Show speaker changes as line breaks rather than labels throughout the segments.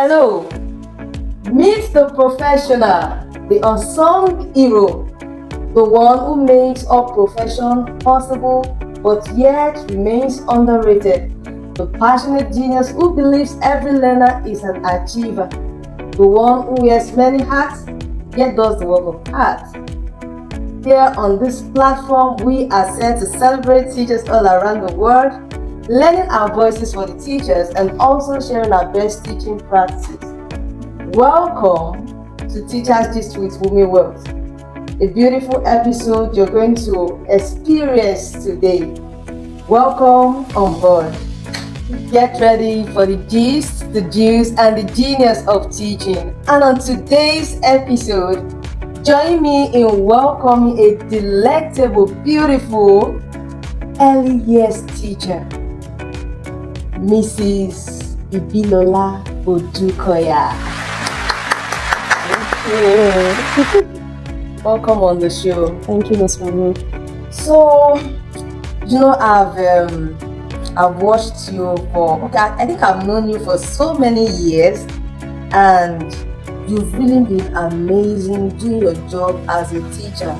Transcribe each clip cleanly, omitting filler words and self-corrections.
Hello, meet the professional, the unsung hero, the one who makes our profession possible but yet remains underrated, the passionate genius who believes every learner is an achiever, the one who wears many hats yet does the work of art. Here on this platform, we are set to celebrate teachers all around the world, lending our voices for the teachers and also sharing our best teaching practices. Welcome to Teachers Gist with Wumi Wealth, a beautiful episode you're going to experience today. Welcome on board. Get ready for the gist, the juice, and the genius of teaching. And on today's episode, join me in welcoming a delectable, beautiful early years teacher, Mrs. Ibilola Odukoya. Welcome on the show.
Thank you, Miss Mami.
So, I've watched you for, I think I've known you for so many years, and you've really been amazing doing your job as a teacher.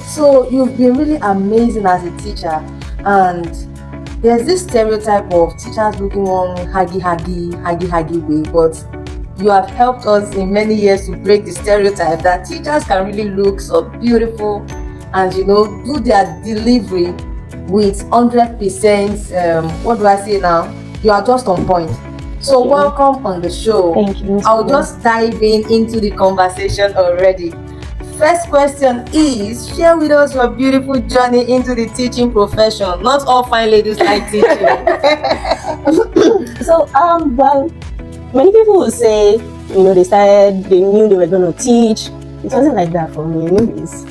So you've been really amazing as a teacher, and there's this stereotype of teachers looking one huggy way, but you have helped us in many years to break the stereotype that teachers can really look so beautiful and do their delivery with 100%. What do I say now? You are just on point. So welcome on the show.
Thank you.
I'll just dive into the conversation already. First question is, share with us your beautiful journey into the teaching profession. Not all fine ladies like teaching.
So, well, many people will say, they knew they were going to teach. It wasn't like that for me anyways.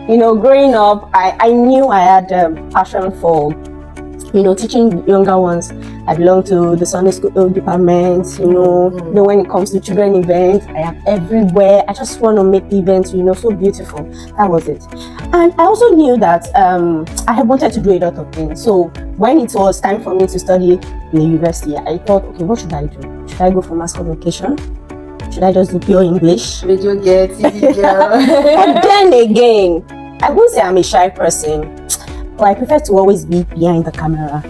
Growing up, I knew I had a passion for, teaching younger ones. I belong to the Sunday school department, when it comes to children events, I am everywhere. I just want to make the events, so beautiful. That was it. And I also knew that I had wanted to do a lot of things. So when it was time for me to study in the university, I thought, okay, what should I do? Should I go for mass communication? Should I just do pure English?
Radio girl, TV girl.
And then again, I won't say I'm a shy person, but I prefer to always be behind the camera.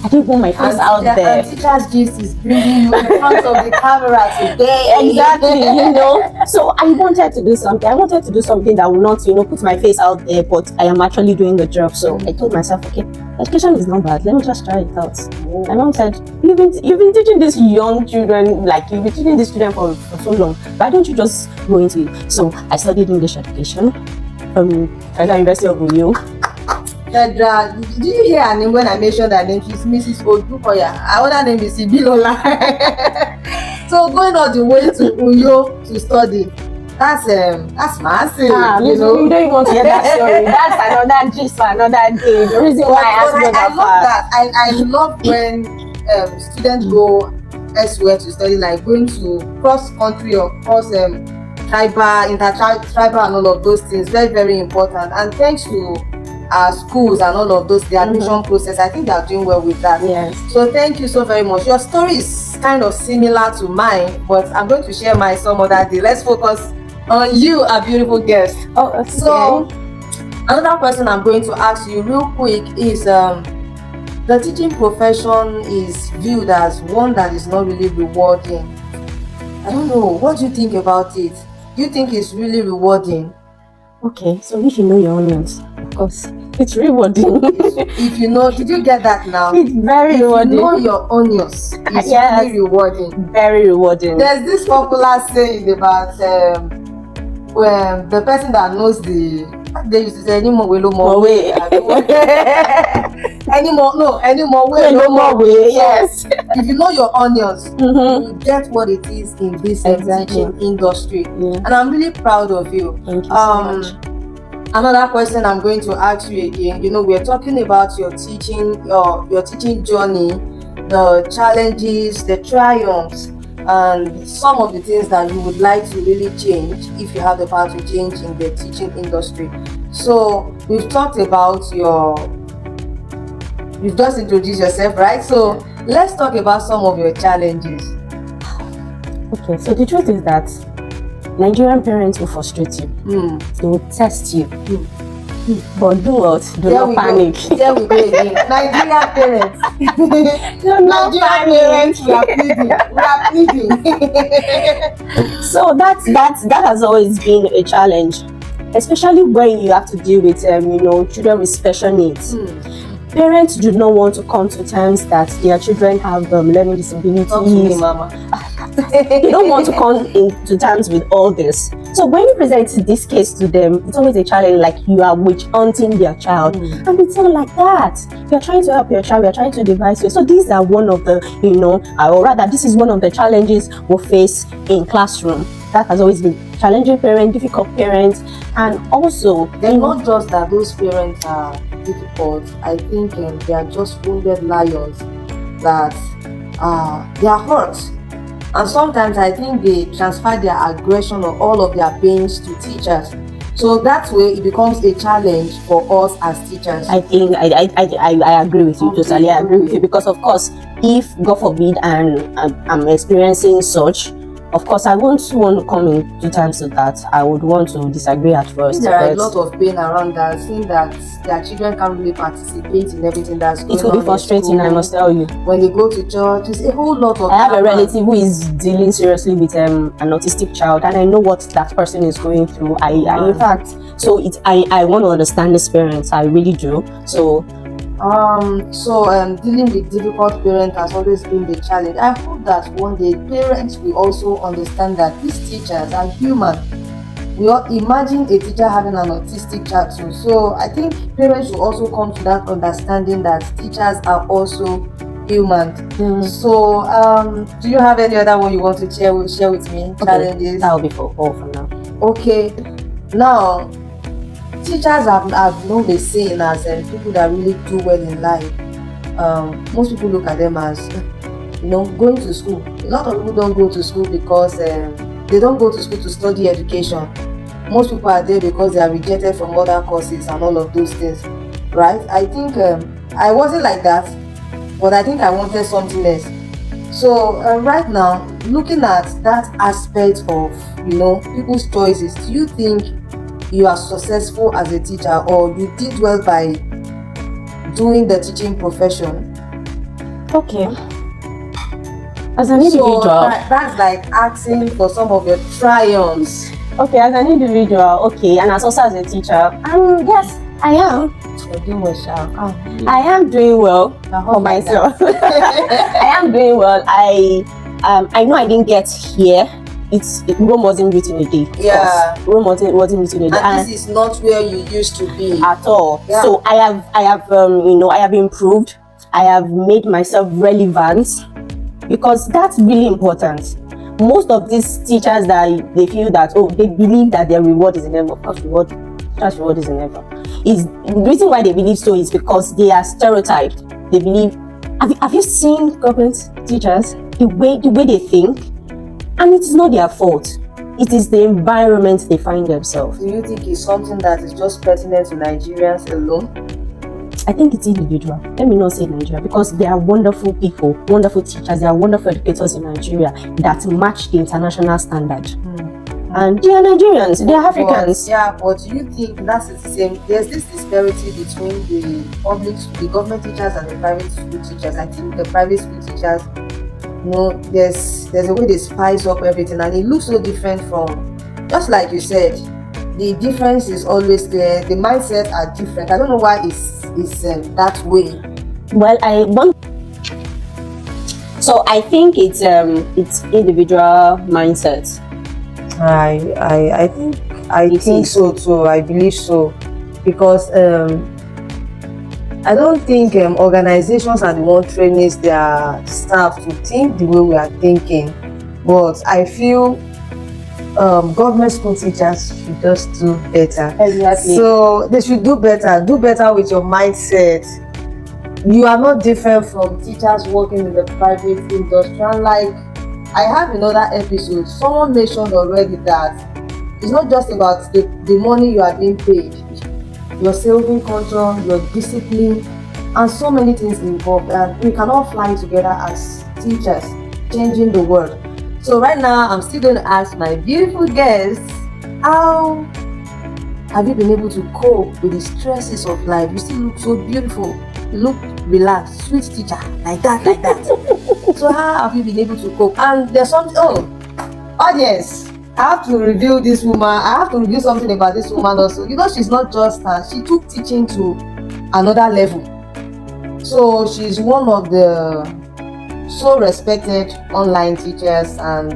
I don't want my face out there.
And Teachers Gist is bringing you in front of the camera today.
Exactly, So I wanted to do something. I wanted to do something that will not, put my face out there, but I am actually doing the job. So I told myself, okay, education is not bad. Let me just try it out. My mom said, you've been teaching these young children, like you've been teaching these children for so long. Why don't you just go into it? So I studied English education from Federal University of Uyo.
Fedra, did you hear her name when I mentioned her name? She's Mrs. Odukoya. Her other name is Ibilola. So going all the way to Uyo to study, that's massive.
You don't even want to hear that story. That's another gist for another day. The reason why I asked you that part.
I love when students go elsewhere to study, like going to cross country or cross tribal, intertribal, and all of those things. Very, very important. And thanks to our schools and all of those, the admission process, I think they are doing well with that.
Yes.
So thank you so very much. Your story is kind of similar to mine, but I'm going to share mine some other day. Let's focus on you, a beautiful guest.
Oh, okay.
So another question I'm going to ask you real quick is, the teaching profession is viewed as one that is not really rewarding. I don't know. What do you think about it? Do you think it's really rewarding?
Okay, so if you know your onions, of course, it's rewarding.
If you know, did you get that now?
It's very rewarding.
If you know your onions, it's
Yes.
really rewarding.
Very rewarding.
There's this popular saying about when the person that knows they used to say any more way, no more way. Any more way, no more way.
Yes.
If you know your onions, you get what it is in this teaching industry.
Yeah.
And I'm really proud of you.
Thank you so much.
Another question I'm going to ask you again. We're talking about your teaching journey, the challenges, the triumphs, and some of the things that you would like to really change if you have the power to change in the teaching industry. So we've talked about you've just introduced yourself, right? So let's talk about some of your challenges.
Okay, so the truth is that Nigerian parents will frustrate you. They will test you. But do what? Do not panic.
There we go again. Nigerian parents.
Do not
Nigerian
panic.
parents, we are pleading.
So that has always been a challenge, especially when you have to deal with children with special needs. Parents do not want to come to terms that their children have learning disabilities.
Talk to me, mama.
They don't want to come into terms with all this. So when you present this case to them, it's always a challenge, like you are witch hunting their child. And it's not like that. You're trying to help your child, you're trying to devise ways. So these are one of the, or rather, this is one of the challenges we face in classroom. That has always been challenging parents, difficult parents, and also...
They're not just that those parents are difficult. I think they are just wounded lions that they are hurt. And sometimes I think they transfer their aggression or all of their pains to teachers. So that way it becomes a challenge for us as teachers.
I think I agree with you totally. I agree with you, because of course, if God forbid and I'm experiencing such, of course I won't want to come into terms with that. I would want to disagree at first.
There are a lot of pain around that, seeing that their children can't really participate in everything that's going on.
It will be frustrating, I must tell you.
When they go to church, it's a whole lot of...
I have a relative who is dealing seriously with an autistic child, and I know what that person is going through. I in fact, so I want to understand this parents. I really do. So
dealing with difficult parents has always been the challenge. I hope that one day parents will also understand that these teachers are human. We all imagine a teacher having an autistic child too. So I think parents should also come to that understanding that teachers are also human. So do you have any other one you want to share with me?
Okay.
Challenges?
That will be for all for now.
Okay. Now, teachers have known the saying as people that really do well in life. Most people look at them as going to school. A lot of people don't go to school because they don't go to school to study education. Most people are there because they are rejected from other courses and all of those things, right? I think I wasn't like that, but I think I wanted something else. So right now, looking at that aspect of people's choices, do you think you are successful as a teacher, or you did well by doing the teaching profession?
Okay. As an individual,
that's like asking for some of your triumphs.
Okay, as an individual, okay, and also as a teacher, yes, I am.
You're doing well,
I am doing well for myself. I am doing well. I know I didn't get here. Rome wasn't written in a day.
Yeah.
Rome wasn't written in a day.
And this is not where you used to be
at all.
Yeah.
So I have improved. I have made myself relevant, because that's really important. Most of these teachers that they feel that they believe that their reward is in heaven. Of course, reward is in heaven. The reason why they believe so is because they are stereotyped. They believe. Have you seen government teachers, the way they think? And it is not their fault. It is the environment they find themselves.
Do you think it's something that is just pertinent to Nigerians alone?
I think it's individual. Let me not say Nigeria, because there are wonderful people, wonderful teachers, there are wonderful educators in Nigeria that match the international standard. And they are Nigerians, they are Africans.
But do you think that's the same? There's this disparity between the government teachers and the private school teachers. I think the private school teachers, there's a way they spice up everything, and it looks so different from, just like you said, the difference is always there. The mindsets are different. I don't know why it's that way.
Well, so I think it's individual mindset.
I think so too. I believe so, because I don't think organizations are the one training their staff to think the way we are thinking, but I feel government school teachers should just do better.
Exactly.
So they should do better with your mindset. You are not different from teachers working in the private industry. And like I have another episode, someone mentioned already that it's not just about the money you are being paid, your saving culture, your discipline, and so many things involved, and we can all fly together as teachers, changing the world. So right now, I'm still going to ask my beautiful guests, how have you been able to cope with the stresses of life? You still look so beautiful. You look relaxed, sweet teacher, like that, like that. So how have you been able to cope? And there's something, audience, I have to reveal this woman. I have to reveal something about this woman also. You know, she's not just she took teaching to another level. So she's one of the so respected online teachers, and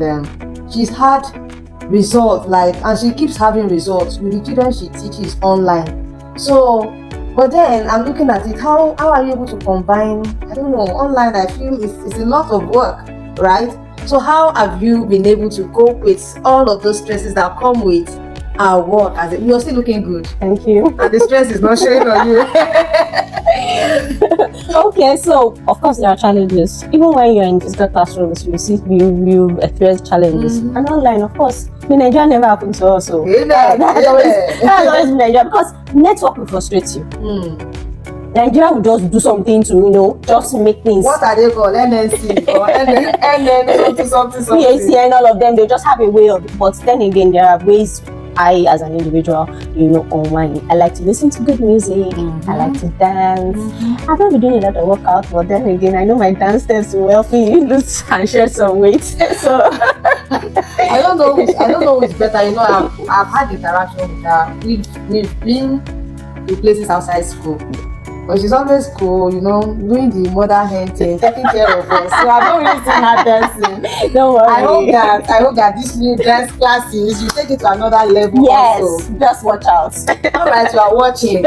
she's had results, and she keeps having results with the children she teaches online. So, but then I'm looking at it, how are you able to combine, I don't know, online? I feel it's a lot of work, right? So how have you been able to cope with all of those stresses that come with our work? You're still looking good.
Thank you.
And the stress is not showing on you.
Okay, so of course there are challenges. Even when you're in physical classrooms, you experience challenges. And online, of course, in Nigeria never happened to us. So that's always been Nigeria, because network will frustrate you. Nigeria will just do something to, just make things.
What are they called? NNC or NN something.
PAC and all of them, they just have a way of it. But then again, there are ways. I, as an individual, online, I like to listen to good music. I like to dance. I've not been doing a lot of workout, but then again, I know my dance steps will help me lose and shed some weight. So
I don't know which better. I've had interaction with her. We've been to places outside school. But she's always cool, doing the mother hen thing, taking care of us. So I don't really see her dancing.
Don't worry.
I hope that this new dance classes, you take it to another level.
Yes,
also.
Just watch out.
All right, you are watching.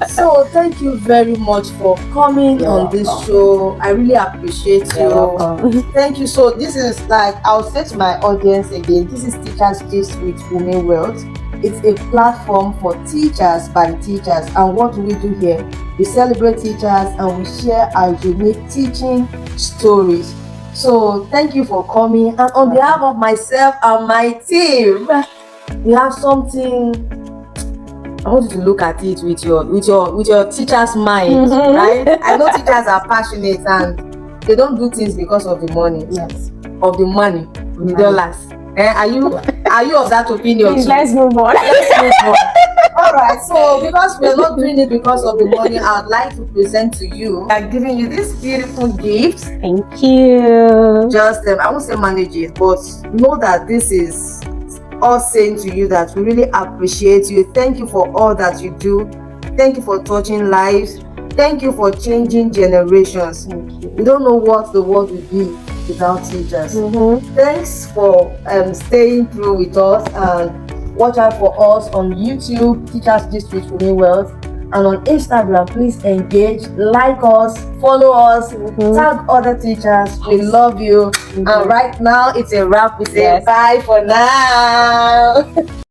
So thank you very much for coming on this show. I really appreciate you.
Welcome.
Thank you. So this is I'll say to my audience again, this is Teachers Gist with Women Wealth. It's a platform for teachers by teachers. And what do we do here? We celebrate teachers and we share our unique teaching stories. So thank you for coming. And on behalf of myself and my team, we have something. I want you to look at it with your teacher's mind, right? I know teachers are passionate and they don't do things because of the money.
Yes.
Of the money, the dollars. Are you of that opinion?
Please, let's move on.
All right, so because we're not doing it because of the money, I'd like to present to you, I'm giving you this beautiful gift.
Thank you.
Just I won't say manage it, but know that this is us saying to you that we really appreciate you. Thank you for all that you do. Thank you for touching lives. Thank you for changing generations.
Thank you.
We don't know what the world will be without teachers. Thanks for staying through with us, and watch out for us on YouTube, Teachers Gist with Women Wealth, and on Instagram. Please engage, like us, follow us, tag other teachers. We love you. And right now it's a wrap. We say bye for now.